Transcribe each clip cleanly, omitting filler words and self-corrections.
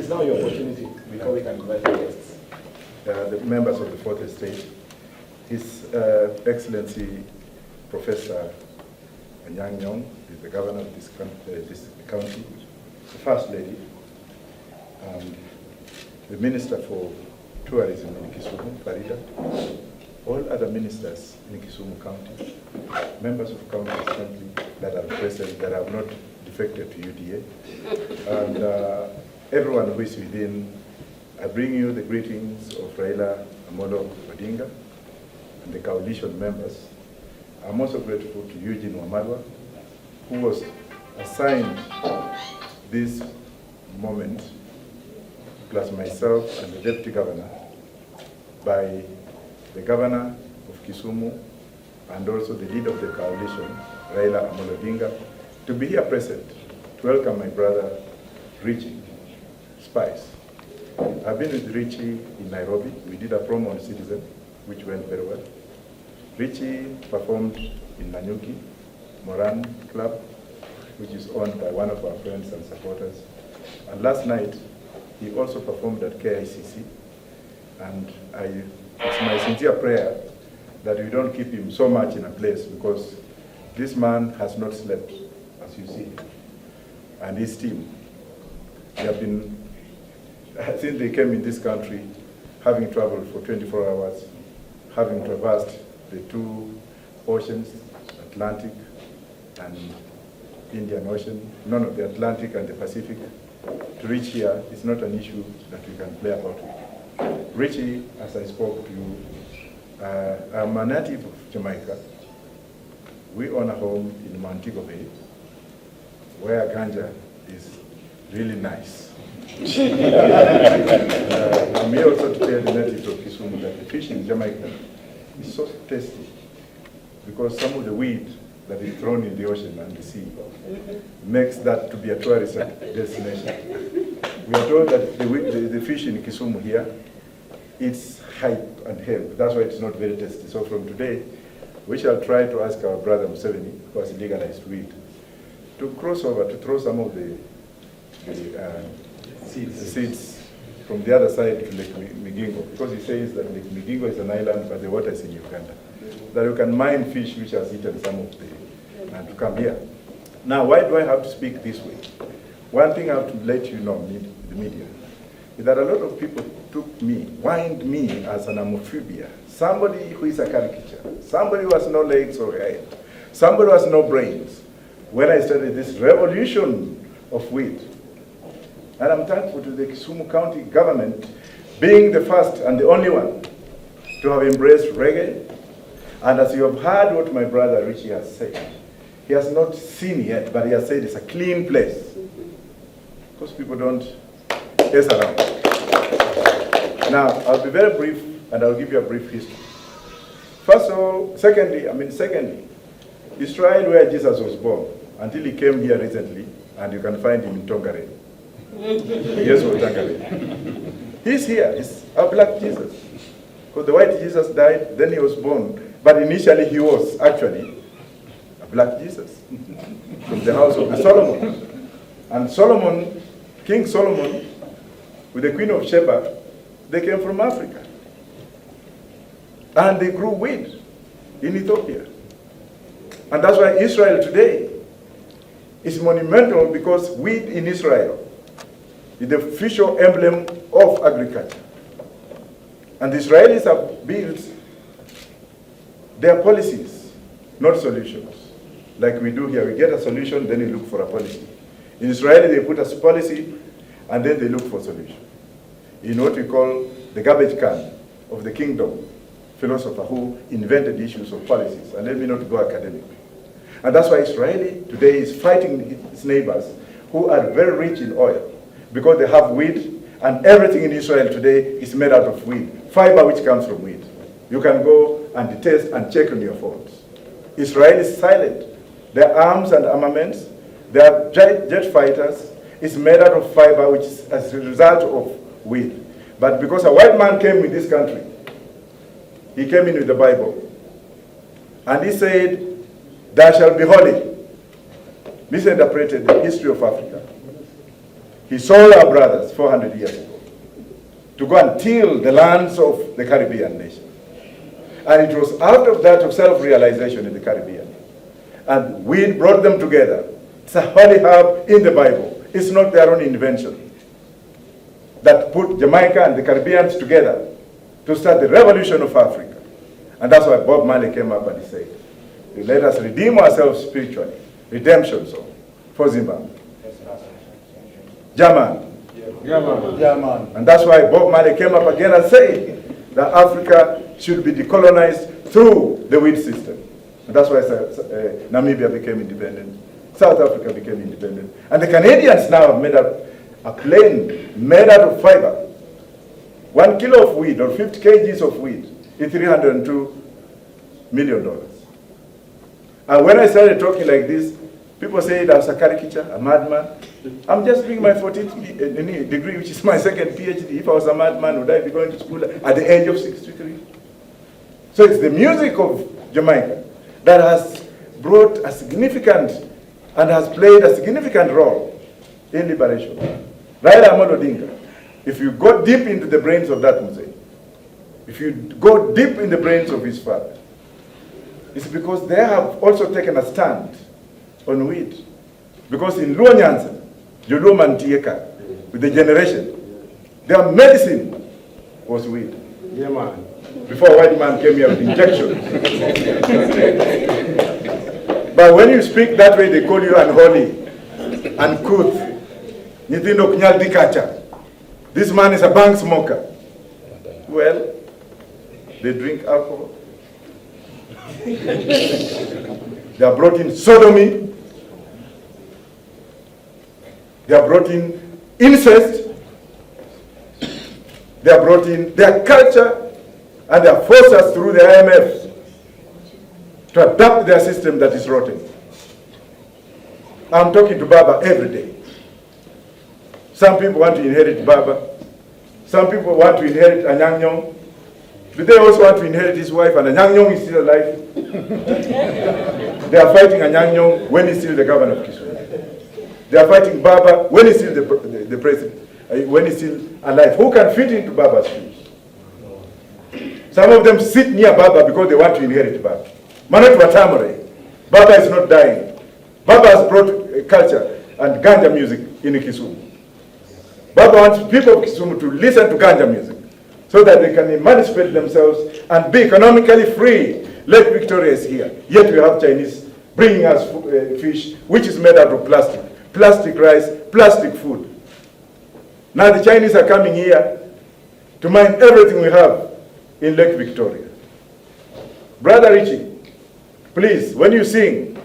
is now your opportunity before we can invite the guests. The members of the Fourth Estate, His Excellency Professor Anyang Nyong is the governor of this county, the First Lady, and the Minister for Tourism in Kisumu, Farida, all other ministers in Kisumu County, members of County Assembly that are present that have not defected to UDA, and everyone who is within. I bring you the greetings of Raila Amolo Odinga and the coalition members. I'm also grateful to Eugene Wamalwa, who was assigned this moment, plus myself and the Deputy Governor, by the Governor of Kisumu and also the leader of the coalition, Raila Amolo Odinga, to be here present to welcome my brother, Richie Spice. I've been with Richie in Nairobi. We did a promo on Citizen, which went very well. Richie performed in Nanyuki, Moran Club, which is owned by one of our friends and supporters. And last night, he also performed at KICC. And it's my sincere prayer that we don't keep him so much in a place, because this man has not slept, as you see, and his team. They have been, since they came in this country, having traveled for 24 hours, having traversed the two oceans, Atlantic and Indian Ocean, none of the Atlantic and the Pacific, to reach here is not an issue that we can play about with. Richie, as I spoke to you, I'm a native of Jamaica. We own a home in Montego Bay, where ganja is really nice. I'm here also to tell the natives of Kisumu that the fish in Jamaica is so tasty, because some of the weed that is thrown in the ocean and the sea makes that to be a tourist destination. We are told that the fish in Kisumu here, it's hype and hemp. That's why it's not very tasty. So from today, we shall try to ask our brother Museveni, who has legalized weed, to cross over, to throw some of the seeds from the other side to Lake Migingo, because he says that Lake Migingo is an island, but the water is in Uganda. That you can mine fish which has eaten some of the, and to come here. Now, why do I have to speak this way? One thing I have to let you know, the media, is that a lot of people whined me as an amophobia, somebody who is a caricature, somebody who has no legs or head, somebody who has no brains, when I started this revolution of weed. And I'm thankful to the Kisumu County government being the first and the only one to have embraced reggae. And as you have heard what my brother Richie has said, he has not seen yet, but he has said it's a clean place. Because people don't mess around. Now, I'll be very brief, and I'll give you a brief history. First of all, secondly, Israel, where Jesus was born, until he came here recently, and you can find him in Tongare. Yes, Tongare. He's here, he's a black Jesus. Because the white Jesus died, then he was born. But initially he was actually a black Jesus from the house of the Solomon. And Solomon, King Solomon, with the Queen of Sheba, they came from Africa. And they grew weed in Ethiopia. And that's why Israel today is monumental, because weed in Israel is the official emblem of agriculture. And the Israelis have built their policies, not solutions. Like we do here, we get a solution, then we look for a policy. In Israel, they put a policy, and then they look for a solution. In what we call the garbage can of the kingdom, philosopher who invented the issues of policies. And let me not go academic. And that's why Israel today is fighting its neighbors who are very rich in oil, because they have weed, and everything in Israel today is made out of weed, fiber which comes from weed. You can go and test and check on your phones. Israel is silent. Their arms and armaments, their jet fighters, is made out of fiber, which is as a result of weed. But because a white man came in this country, he came in with the Bible, and he said, "Thou shalt be holy." Misinterpreted the history of Africa. He saw our brothers 400 years ago, to go and till the lands of the Caribbean nation. And it was out of that of self-realization in the Caribbean. And we brought them together. It's a holy herb in the Bible. It's not their own invention. That put Jamaica and the Caribbeans together to start the revolution of Africa. And that's why Bob Marley came up and he said, let us redeem ourselves spiritually. Redemption song for Zimbabwe. German. German. And that's why Bob Marley came up again and said that Africa should be decolonized through the weed system. And that's why Namibia became independent. South Africa became independent. And the Canadians now have made up a plane made out of fiber. 1 kilo of weed or 50 kgs of weed is $302 million. And when I started talking like this, people say I was a caricature, a madman. I'm just doing my 14th degree, which is my second PhD. If I was a madman, would I be going to school at the age of 63? So it's the music of Jamaica that has brought a significant and has played a significant role in liberation. Raila Amolo Odinga, if you go deep into the brains of that Muslim, if you go deep in the brains of his father, it's because they have also taken a stand on weed. Because in Luo Nyanza, Julu Mantieka, with the generation, their medicine was weed. Yeah, man. Before white man came here with injections. But when you speak that way, they call you unholy, uncouth, Nitindo Knyal Dikacha. This man is a bank smoker. Well, they drink alcohol. They are brought in sodomy. They are brought in incest. They are brought in their culture, and they are forced us through the IMF to adapt their system that is rotten. I'm talking to Baba every day. Some people want to inherit Baba. Some people want to inherit Anyang Nyong. Do they also want to inherit his wife, and Anyang Nyong is still alive? They are fighting Anyang Nyong when he's still the governor of Kisumu. They are fighting Baba when he's still the president, when he's still alive. Who can fit into Baba's shoes? Some of them sit near Baba because they want to inherit Baba. Manat Watamare. Baba is not dying. Baba has brought culture and ganja music in Kisumu. Baba wants people of Kisumu to listen to ganja music so that they can emancipate themselves and be economically free. Lake Victoria is here. Yet we have Chinese bringing us fish, which is made out of plastic. Plastic rice, plastic food. Now the Chinese are coming here to mine everything we have in Lake Victoria. Brother Richie, please, when you sing,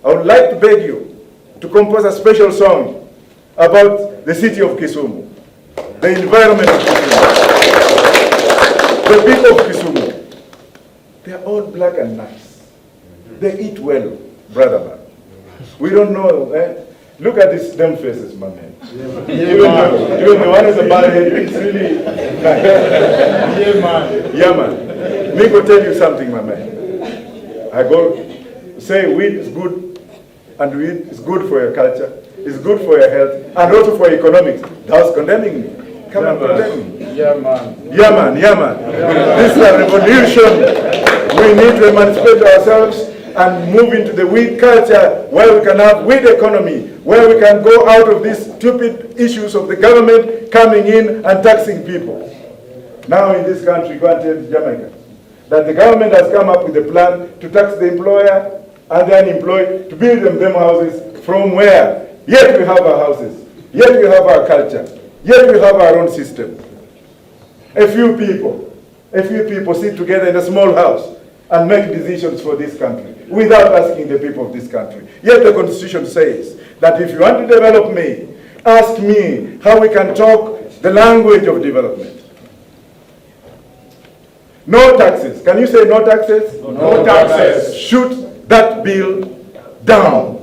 I would like to beg you to compose a special song about the city of Kisumu, the environment of Kisumu, the people of Kisumu. They are all black and nice. They eat well, brother man. We don't know, eh? Look at these dumb faces, my man. Even the one is a bald head, it's really nice. Yeah, man. Yeah, man. Me go tell you something, my man. I go say weed is good, and weed is good for your culture, it's good for your health, and also for economics. That's condemning me. Come on, condemn me. Yeah, man. Yeah, man, yeah, man. This is a revolution. We need to emancipate ourselves and move into the weed culture where we can have weed economy, where we can go out of these stupid issues of the government coming in and taxing people. Now in this country, go and tell Jamaica that the government has come up with a plan to tax the employer and the unemployed to build them houses from where? Yet we have our houses, yet we have our culture, yet we have our own system. A few people sit together in a small house and make decisions for this country without asking the people of this country. Yet the Constitution says that if you want to develop me, ask me how we can talk the language of development. No taxes. Can you say no taxes? No taxes. Shoot that bill down.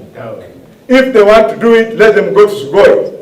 If they want to do it, let them go to Sugoi.